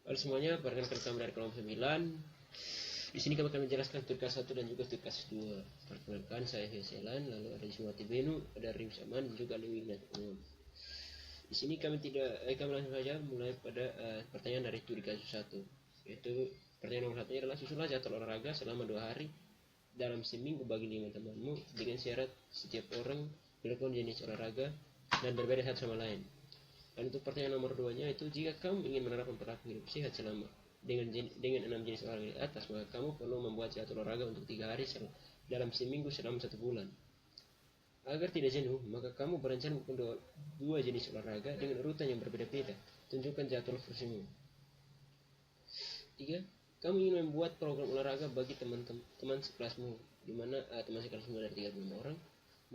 Halo semuanya, perkenalkan kami dari kelompok 9. Di sini kami akan menjelaskan tugas 1 dan juga tugas 2. Perkenalkan, saya Heselan, lalu ada Ismati Benu, ada Rius Aman, dan juga Lewinat Umum. Di sini kami langsung saja mulai pada pertanyaan dari studi kasus 1. Yaitu pertanyaan nomor 1 adalah susunlah jadwal olahraga selama 2 hari dalam seminggu bagi 5 temanmu dengan syarat setiap orang melakukan jenis olahraga dan berbeda satu sama lain. Dan untuk pertanyaan nomor 2-nya itu, jika kamu ingin menerapkan pola hidup sehat selama dengan 6 jenis olahraga di atas, maka kamu perlu membuat jadwal olahraga untuk 3 hari dalam seminggu selama 1 bulan. Agar tidak jenuh, maka kamu berencana melakukan 2 jenis olahraga dengan urutan yang berbeda-beda. Tunjukkan jadwal versimu. 3. Kamu ingin membuat program olahraga bagi teman sekelasmu, di mana teman sekelasmu ada 35 orang.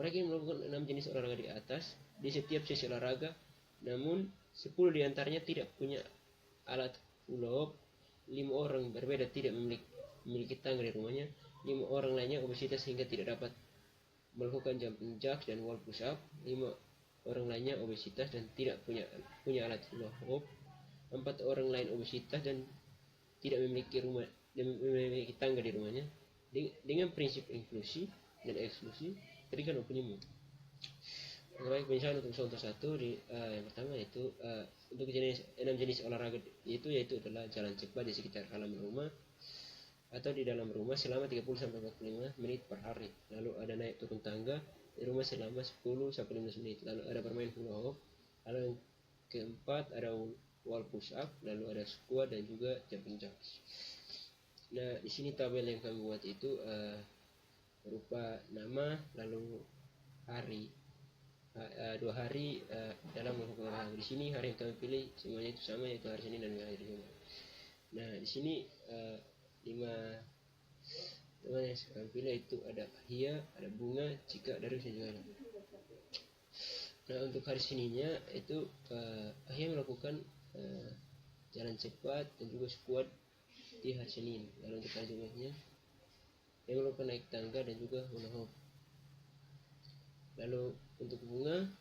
Mereka yang melakukan 6 jenis olahraga di atas di setiap sesi olahraga, namun 10 diantaranya tidak punya alat pull-up, 5 orang berbeda tidak memiliki tangga di rumahnya, 5 orang lainnya obesitas sehingga tidak dapat melakukan jumping jacks dan wall push up, 5 orang lainnya obesitas dan tidak punya alat pull-up, 4 orang lain obesitas dan tidak memiliki tangga di rumahnya. Dengan prinsip inklusi dan eksklusi, berikan opinimu. Baik, misalnya untuk contoh 1 yang pertama yaitu untuk 6 jenis olahraga yaitu adalah jalan cepat di sekitar halaman rumah atau di dalam rumah selama 30-45 menit per hari. Lalu ada naik turun tangga di rumah selama 10-15 menit. Lalu ada bermain hula hoop. Lalu yang keempat ada wall push up, lalu ada squat dan juga jumping jacks. Nah, di sini tabel yang kami buat itu berupa nama lalu hari. 2 hari dalam melakukan olahraga. Di sini hari yang kami pilih semuanya itu sama, yaitu hari Senin dan hari Jumat. Nah, di sini 5 teman yang kami pilih itu ada Hia, ada Bunga, Cika, Darius dan juga Adam. Nah, untuk hari Seninnya itu Hia melakukan jalan cepat dan juga squat di hari Senin. Lalu untuk hari Jumatnya dia melakukan naik tangga dan juga hula hoop. Lalu untuk Bunga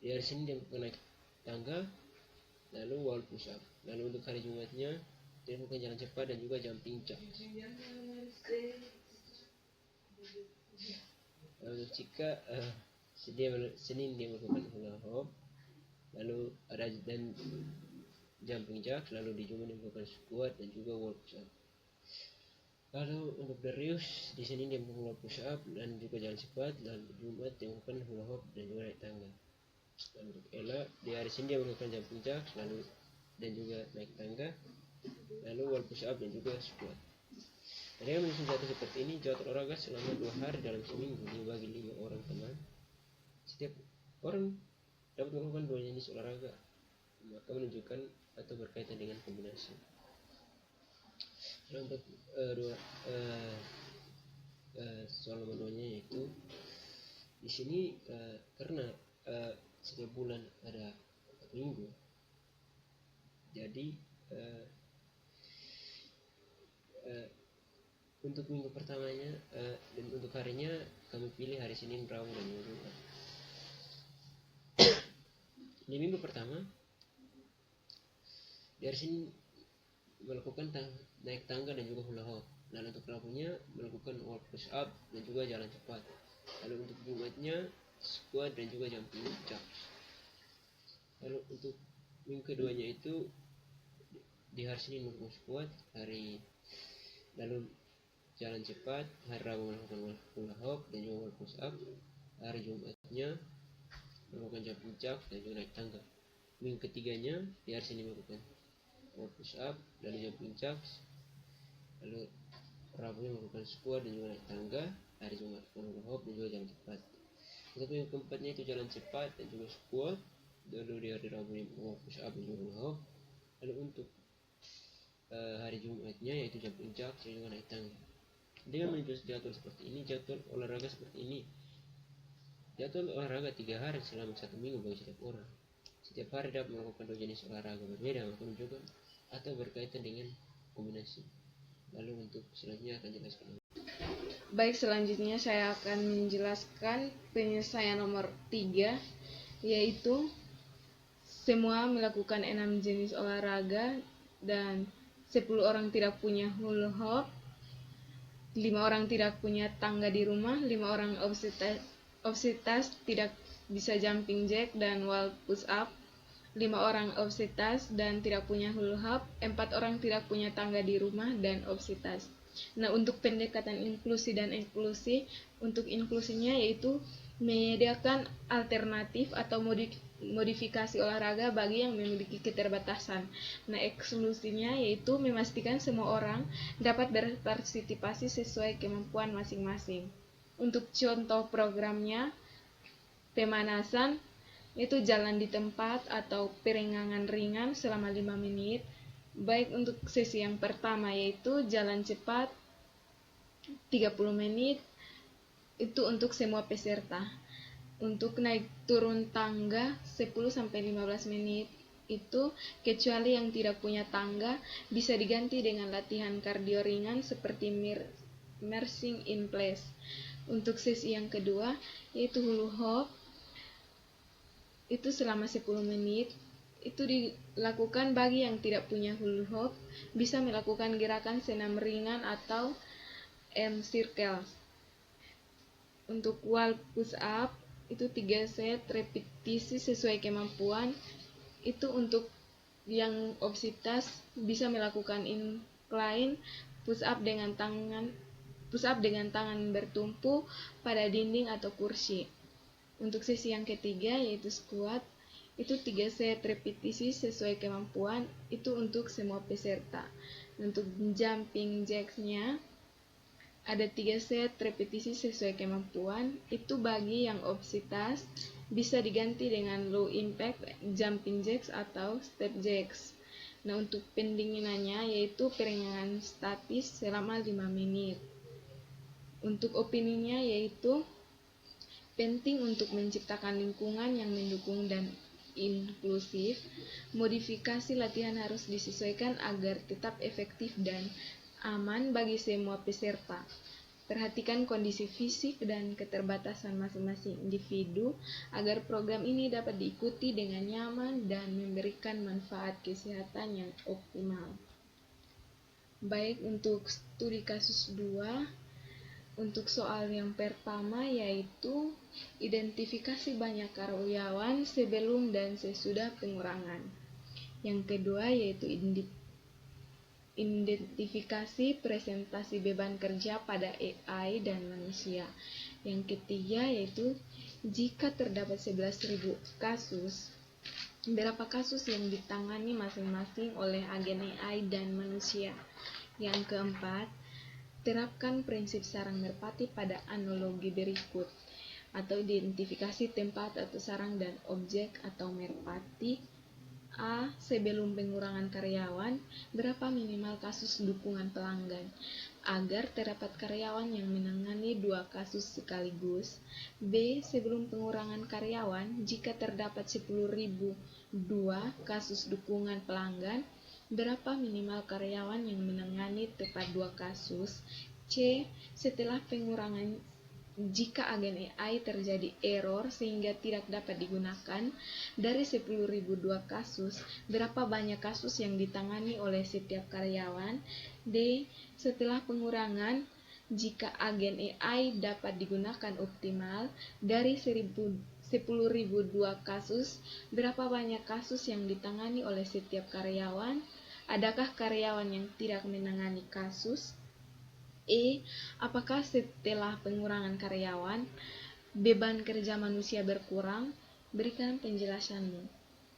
di hari Senin dia melakukan naik tangga lalu wall push up. Lalu untuk hari Jumatnya dia melakukan jalan cepat dan juga jumping jacks. Lalu untuk Cika Senin dia melakukan hula hoop, lalu ada dan jumping jacks. Lalu di Jumat dia melakukan squat dan juga wall push up. Lalu untuk Darius di sini dia melakukan wall push up dan juga jalan cepat, dan Jumat dia melakukan hula hoop dan juga naik tangga. Lalu untuk Ella di hari Senin dia melakukan jumping jacks lalu dan juga naik tangga, lalu wall push up dan juga squat. Dengan menyusun jadwal seperti ini, jadwal olahraga selama 2 hari dalam seminggu dibagi 5 orang teman. Setiap orang dapat melakukan 2 jenis olahraga, maka menunjukkan atau berkaitan dengan kombinasi. Untuk soal nomor 2-nya yaitu di sini karena setiap bulan ada 4 minggu, jadi untuk minggu pertamanya dan untuk harinya kami pilih hari Senin, Rabu dan Jumat. Di minggu pertama di hari Senin melakukan naik tangga dan juga hula hoop. Lalu untuk Rabunya melakukan wall push up dan juga jalan cepat. Lalu untuk Jumatnya squat dan juga jumping jacks. Lalu untuk minggu keduanya itu di hari Senin melakukan squat, lalu jalan cepat, hari Rabu melakukan hula hoop dan juga wall push up, hari Jumatnya melakukan jumping jacks dan juga naik tangga. Minggu ketiganya di hari Senin melakukan wall push up dan jumping jacks, lalu Rabu melakukan squat dan juga naik tangga, hari Jumat hula hoop dan juga jalan cepat. Untuk minggu keempatnya itu jalan cepat dan juga squat, lalu di hari Rabu wall push up dan juga hula hoop. Lalu untuk hari Jumatnya yaitu jumping jacks dan juga naik tangga. Dengan menyusun jadwal seperti ini, jadwal olahraga seperti ini, jadwal olahraga 3 hari selama 1 minggu bagi setiap orang. Setiap hari dapat melakukan 2 jenis olahraga berbeda, maka menunjukkan atau berkaitan dengan kombinasi. Lalu untuk selanjutnya akan jelaskan. Baik, selanjutnya saya akan menjelaskan penyelesaian nomor 3, yaitu semua melakukan 6 jenis olahraga dan 10 orang tidak punya hula hoop, 5 orang tidak punya tangga di rumah, 5 orang obesitas tidak bisa jumping jack dan wall push up, 5 orang obesitas dan tidak punya hula hoop, 4 orang tidak punya tangga di rumah dan obesitas. Nah, untuk pendekatan inklusi dan inklusi, untuk inklusinya yaitu menyediakan alternatif atau modifikasi olahraga bagi yang memiliki keterbatasan. Nah, eksklusinya yaitu memastikan semua orang dapat berpartisipasi sesuai kemampuan masing-masing. Untuk contoh programnya, pemanasan itu jalan di tempat atau peregangan ringan selama 5 menit. Baik untuk sesi yang pertama yaitu jalan cepat 30 menit itu untuk semua peserta. Untuk naik turun tangga 10-15 menit itu kecuali yang tidak punya tangga bisa diganti dengan latihan kardio ringan seperti marching in place. Untuk sesi yang kedua yaitu hula hoop itu selama 10 menit itu dilakukan bagi yang tidak punya hula hoop bisa melakukan gerakan senam ringan atau circle. Untuk wall push up itu 3 set repetisi sesuai kemampuan. Itu untuk yang obesitas bisa melakukan incline push up dengan tangan bertumpu pada dinding atau kursi. Untuk sesi yang ketiga yaitu squat itu 3 set repetisi sesuai kemampuan, itu untuk semua peserta. Untuk jumping jacks-nya ada 3 set repetisi sesuai kemampuan, itu bagi yang obesitas bisa diganti dengan low impact jumping jacks atau step jacks. Nah, untuk pendinginannya yaitu peregangan statis selama 5 menit. Untuk opininya yaitu penting untuk menciptakan lingkungan yang mendukung dan inklusif. Modifikasi latihan harus disesuaikan agar tetap efektif dan aman bagi semua peserta. Perhatikan kondisi fisik dan keterbatasan masing-masing individu agar program ini dapat diikuti dengan nyaman dan memberikan manfaat kesehatan yang optimal. Baik, untuk studi kasus 2, untuk soal yang pertama yaitu identifikasi banyak karyawan sebelum dan sesudah pengurangan. Yang kedua yaitu identifikasi presentasi beban kerja pada AI dan manusia. Yang ketiga yaitu jika terdapat 11.000 kasus, berapa kasus yang ditangani masing-masing oleh agen AI dan manusia. Yang keempat, terapkan prinsip sarang merpati pada analogi berikut, atau identifikasi tempat atau sarang dan objek atau merpati. A. Sebelum pengurangan karyawan, berapa minimal kasus dukungan pelanggan agar terdapat karyawan yang menangani 2 kasus sekaligus. B. Sebelum pengurangan karyawan, jika terdapat 10.002 kasus dukungan pelanggan, berapa minimal karyawan yang menangani tepat 2 kasus. C. Setelah pengurangan, jika agen AI terjadi error sehingga tidak dapat digunakan, dari 10.002 kasus, berapa banyak kasus yang ditangani oleh setiap karyawan. D. Setelah pengurangan, jika agen AI dapat digunakan optimal, dari 10.002 kasus, berapa banyak kasus yang ditangani oleh setiap karyawan. Adakah karyawan yang tidak menangani kasus? E. Apakah setelah pengurangan karyawan, beban kerja manusia berkurang? Berikan penjelasanmu.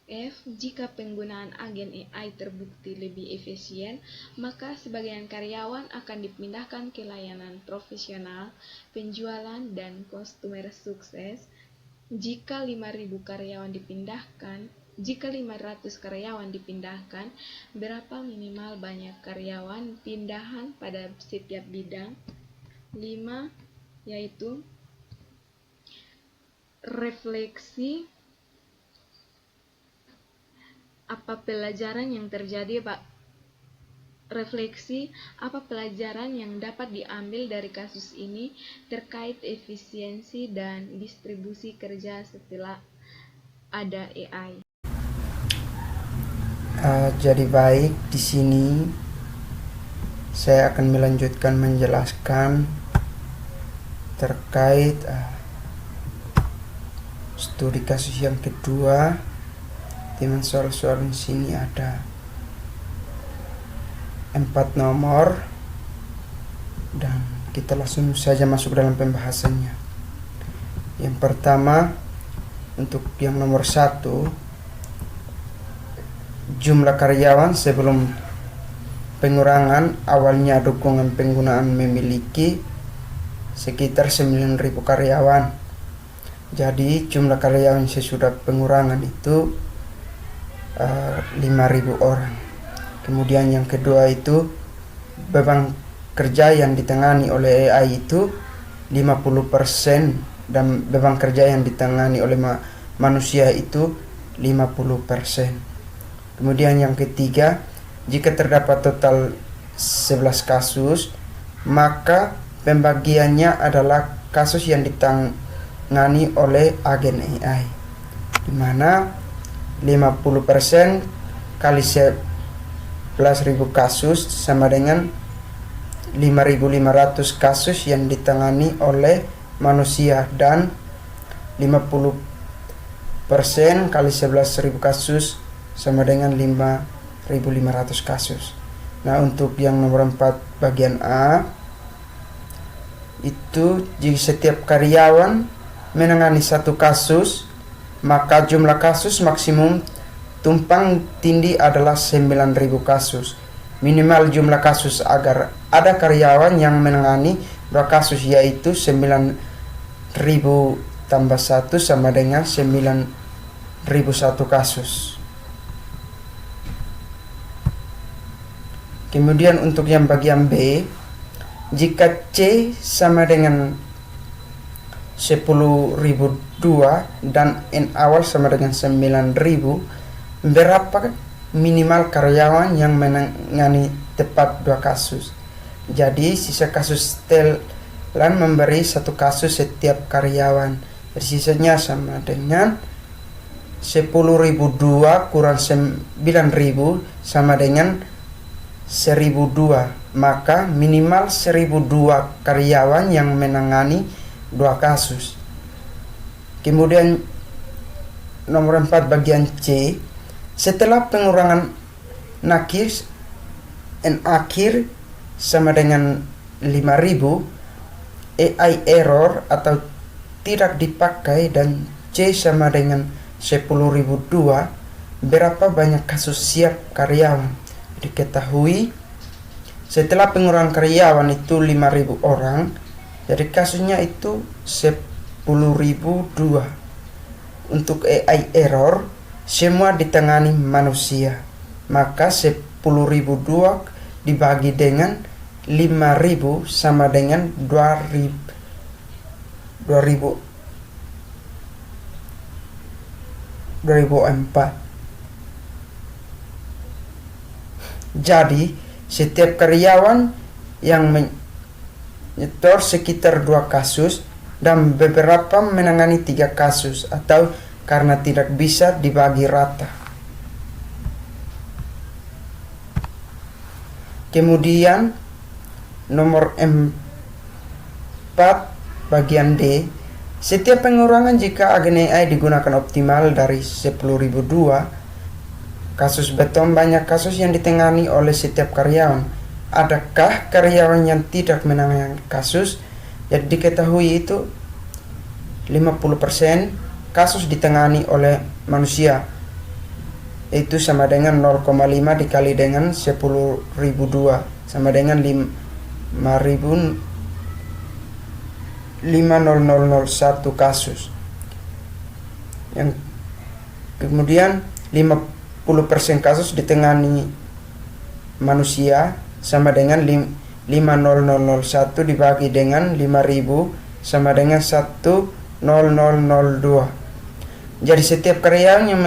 F. Jika penggunaan agen AI terbukti lebih efisien, maka sebagian karyawan akan dipindahkan ke layanan profesional, penjualan, dan customer sukses. Jika 500 karyawan dipindahkan, berapa minimal banyak karyawan pindahan pada setiap bidang? 5. Yaitu refleksi apa pelajaran yang dapat diambil dari kasus ini terkait efisiensi dan distribusi kerja setelah ada AI. Jadi baik, di sini saya akan melanjutkan menjelaskan terkait studi kasus yang kedua. Dengan soal-soal di sini ada 4 nomor dan kita langsung saja masuk dalam pembahasannya. Yang pertama, untuk yang nomor 1, jumlah karyawan sebelum pengurangan. Awalnya dukungan penggunaan memiliki sekitar 9.000 karyawan. Jadi jumlah karyawan sesudah pengurangan itu 5.000 orang. Kemudian yang kedua itu beban kerja yang ditangani oleh AI itu 50% dan beban kerja yang ditangani oleh manusia itu 50%. Kemudian yang ketiga, jika terdapat total 11 kasus, maka pembagiannya adalah kasus yang ditangani oleh agen AI, di mana 50% kali 11.000 kasus sama dengan 5.500 kasus yang ditangani oleh manusia, dan 50% kali 11.000 kasus sama dengan 5.500 kasus. Nah, untuk yang nomor 4 bagian A itu, jika setiap karyawan menangani 1 kasus, maka jumlah kasus maksimum tumpang tindih adalah 9.000 kasus. Minimal jumlah kasus agar ada karyawan yang menangani 2 kasus, yaitu 9.000 tambah 1 sama dengan 9.001 kasus. Kemudian untuk yang bagian B, jika C sama dengan 10.002 dan N awal sama dengan 9.000, berapa minimal karyawan yang menangani tepat 2 kasus? Jadi sisa kasus setelan memberi 1 kasus setiap karyawan. Sisanya sama dengan 10.002 kurang 9.000 sama dengan 1.002. Maka minimal 1.002 karyawan yang menangani 2 kasus. Kemudian nomor 4 bagian C, setelah pengurangan nakir N akhir sama dengan 5.000, AI error atau tidak dipakai, dan C sama dengan 10.002, berapa banyak kasus siap karyawan? Diketahui setelah pengurangan karyawan itu 5.000 orang, jadi kasusnya itu 10.002. Untuk AI error semua ditangani manusia, maka 10.002 dibagi dengan 5.000 sama dengan 2004. Jadi setiap karyawan yang menyetor sekitar 2 kasus dan beberapa menangani 3 kasus, atau karena tidak bisa dibagi rata. Kemudian nomor 4 bagian D, setiap pengurangan jika agen AI digunakan optimal dari 10.002 kasus beton, banyak kasus yang ditangani oleh setiap karyawan. Adakah karyawan yang tidak menangani kasus? Jadi diketahui itu 50% kasus ditangani oleh manusia, itu sama dengan 0,5 dikali dengan 10.002 sama dengan 5.001 kasus. Yang kemudian 50% kasus ditangani manusia sama dengan 5.001 dibagi dengan 5.000 sama dengan 1.0002. Jadi setiap karyawan yang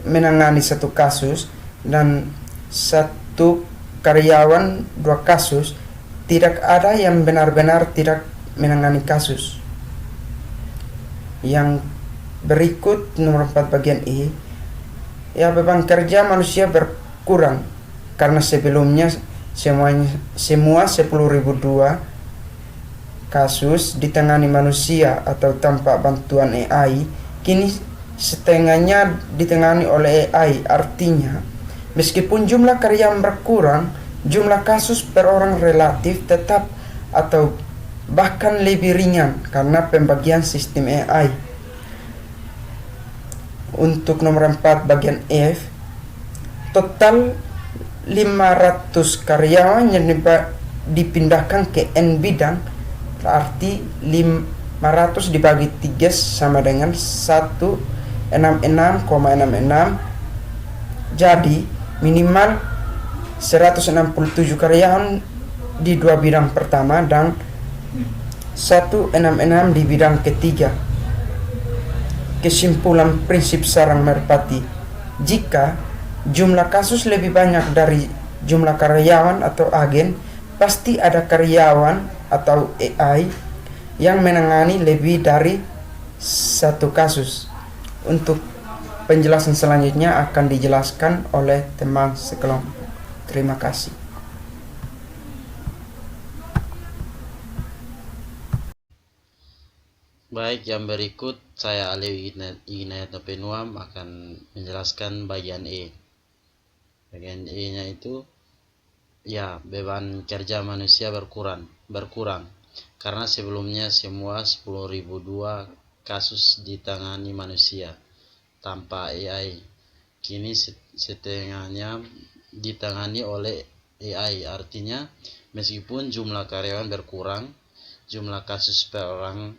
menangani 1 kasus dan 1 karyawan 2 kasus, tidak ada yang benar-benar tidak menangani kasus. Yang berikut nomor 4 bagian E, ya, beban kerja manusia berkurang karena sebelumnya semua 10.002 kasus ditangani manusia atau tanpa bantuan AI, kini setengahnya ditangani oleh AI. Artinya, meskipun jumlah karyawan berkurang, jumlah kasus per orang relatif tetap atau bahkan lebih ringan karena pembagian sistem AI. Untuk nomor 4 bagian F, total 500 karyawan yang dipindahkan ke N bidang, berarti 500 dibagi 3 sama dengan 166,66. Jadi minimal 167 karyawan di 2 bidang pertama dan 166 di bidang ketiga. Kesimpulan prinsip sarang merpati: jika jumlah kasus lebih banyak dari jumlah karyawan atau agen, pasti ada karyawan atau AI yang menangani lebih dari satu kasus. Untuk penjelasan selanjutnya akan dijelaskan oleh teman sekelompok. Terima kasih. Baik, yang berikut saya Ali Inayat Nopenuam akan menjelaskan bagian E. Bagian E-nya itu ya, beban kerja manusia berkurang karena sebelumnya semua 10.002 kasus ditangani manusia tanpa AI, kini setengahnya ditangani oleh AI. Artinya, meskipun jumlah karyawan berkurang, jumlah kasus per orang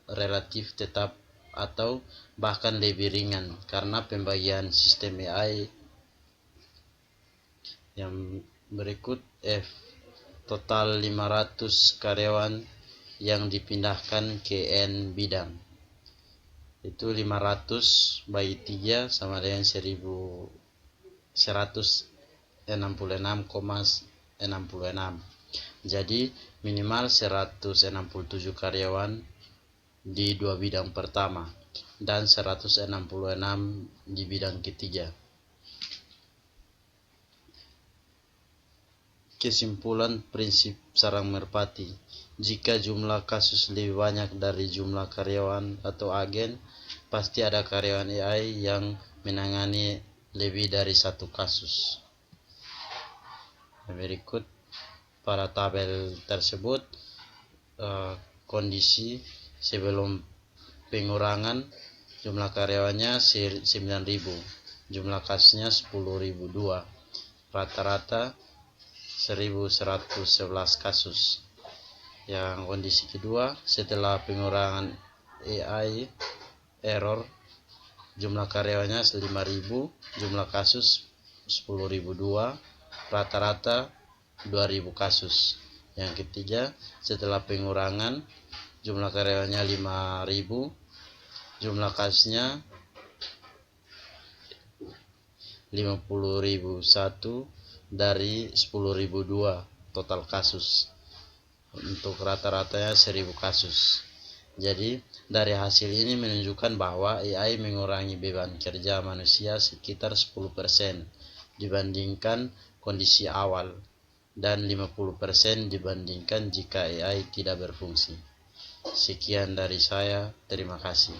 relatif tetap atau bahkan lebih ringan karena pembagian sistem AI. Yang berikut F, total 500 karyawan yang dipindahkan ke N bidang. Itu 500 bagi 3 sama dengan 1166,66. Jadi minimal 167 karyawan di 2 bidang pertama dan 166 di bidang ketiga. Kesimpulan prinsip sarang merpati: jika jumlah kasus lebih banyak dari jumlah karyawan atau agen, pasti ada karyawan AI yang menangani lebih dari satu kasus. Berikut pada tabel tersebut kondisi sebelum pengurangan, jumlah karyawannya 9.000, jumlah kasusnya 10.002, rata-rata 1.111 kasus. Yang kondisi kedua, setelah pengurangan AI error, jumlah karyawannya 5.000, jumlah kasus 10.002, rata-rata 2.000 kasus. Yang ketiga, setelah pengurangan, jumlah karyawannya 5.000, jumlah kasusnya 50.001 dari 10.002 total kasus. Untuk rata-ratanya 1.000 kasus. Jadi dari hasil ini menunjukkan bahwa AI mengurangi beban kerja manusia sekitar 10% dibandingkan kondisi awal dan 50% dibandingkan jika AI tidak berfungsi. Sekian dari saya, terima kasih.